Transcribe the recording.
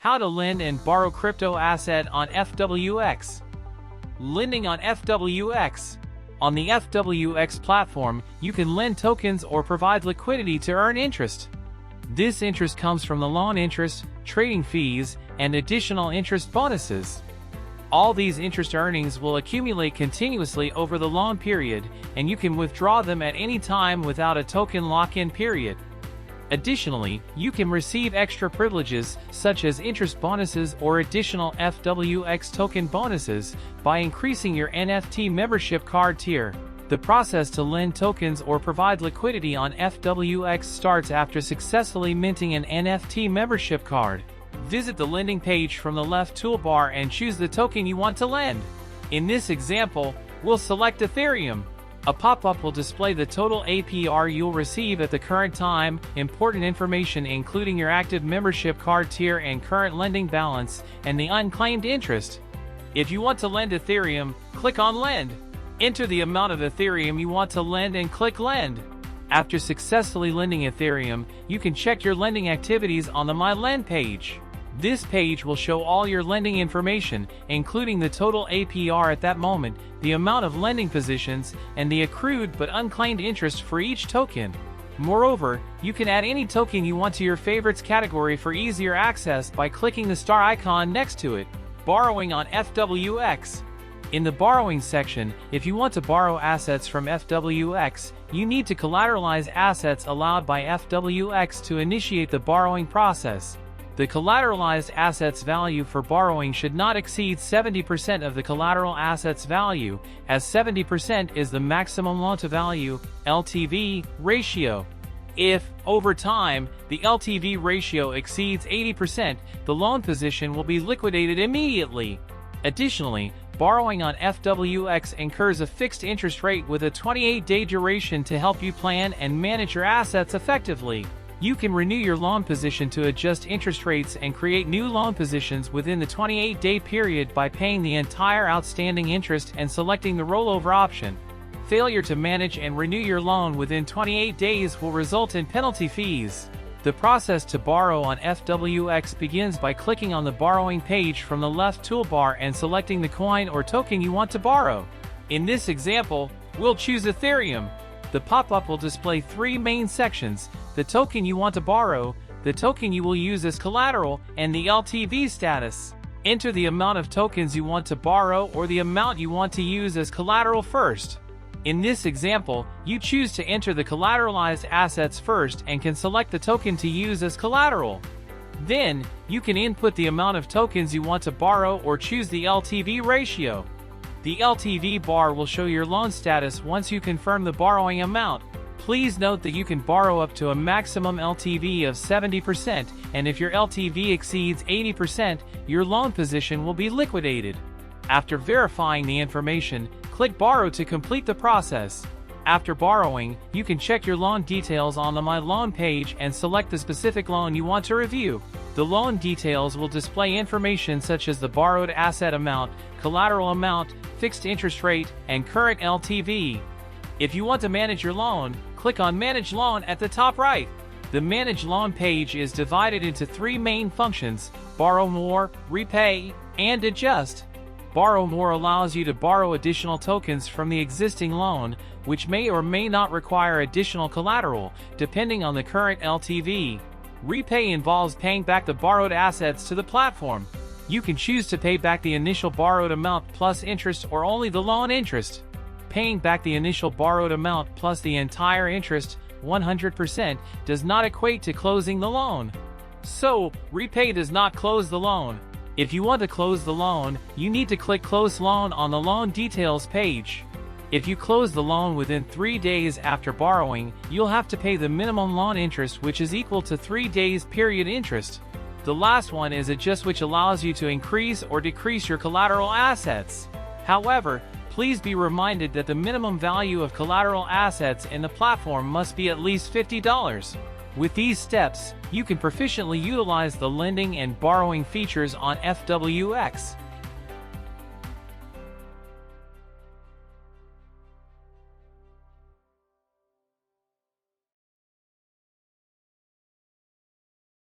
How to lend and borrow crypto asset on FWX. Lending on FWX. On the FWX platform, you can lend tokens or provide liquidity to earn interest. This interest comes from the loan interest, trading fees, and additional interest bonuses. All these interest earnings will accumulate continuously over the loan period, and you can withdraw them at any time without a token lock-in period. Additionally, you can receive extra privileges such as interest bonuses or additional FWX token bonuses by increasing your NFT membership card tier. The process to lend tokens or provide liquidity on FWX starts after successfully minting an NFT membership card. Visit the lending page from the left toolbar and choose the token you want to lend. In this example, we'll select Ethereum. A pop-up will display the total APR you'll receive at the current time, important information including your active membership card tier and current lending balance, and the unclaimed interest. If you want to lend Ethereum, click on Lend. Enter the amount of Ethereum you want to lend and click Lend. After successfully lending Ethereum, you can check your lending activities on the My Lend page. This page will show all your lending information, including the total APR at that moment, the amount of lending positions, and the accrued but unclaimed interest for each token. Moreover, you can add any token you want to your favorites category for easier access by clicking the star icon next to it. Borrowing on FWX. In the borrowing section, if you want to borrow assets from FWX, you need to collateralize assets allowed by FWX to initiate the borrowing process. The collateralized assets value for borrowing should not exceed 70% of the collateral assets value, as 70% is the maximum loan-to-value (LTV) ratio. If, over time, the LTV ratio exceeds 80%, the loan position will be liquidated immediately. Additionally, borrowing on FWX incurs a fixed interest rate with a 28-day duration to help you plan and manage your assets effectively. You can renew your loan position to adjust interest rates and create new loan positions within the 28-day period by paying the entire outstanding interest and selecting the rollover option. Failure to manage and renew your loan within 28 days will result in penalty fees. The process to borrow on FWX begins by clicking on the borrowing page from the left toolbar and selecting the coin or token you want to borrow. In this example, we'll choose Ethereum. The pop-up will display three main sections: the token you want to borrow, the token you will use as collateral, and the LTV status. Enter the amount of tokens you want to borrow or the amount you want to use as collateral first. In this example, you choose to enter the collateralized assets first and can select the token to use as collateral. Then, you can input the amount of tokens you want to borrow or choose the LTV ratio. The LTV bar will show your loan status once you confirm the borrowing amount. Please note that you can borrow up to a maximum LTV of 70%, and if your LTV exceeds 80%, your loan position will be liquidated. After verifying the information, click Borrow to complete the process. After borrowing, you can check your loan details on the My Loan page and select the specific loan you want to review. The loan details will display information such as the borrowed asset amount, collateral amount, fixed interest rate, and current LTV. If you want to manage your loan, click on Manage Loan at the top right. The Manage Loan page is divided into three main functions: Borrow More, Repay, and Adjust. Borrow More allows you to borrow additional tokens from the existing loan, which may or may not require additional collateral, depending on the current LTV. Repay involves paying back the borrowed assets to the platform. You can choose to pay back the initial borrowed amount plus interest or only the loan interest. Paying back the initial borrowed amount plus the entire interest, 100%, does not equate to closing the loan. So, Repay does not close the loan. If you want to close the loan, you need to click Close Loan on the Loan Details page. If you close the loan within 3 days after borrowing, you'll have to pay the minimum loan interest, which is equal to 3 days period interest. The last one is Adjust, which allows you to increase or decrease your collateral assets. However, please be reminded that the minimum value of collateral assets in the platform must be at least $50. With these steps, you can proficiently utilize the lending and borrowing features on FWX.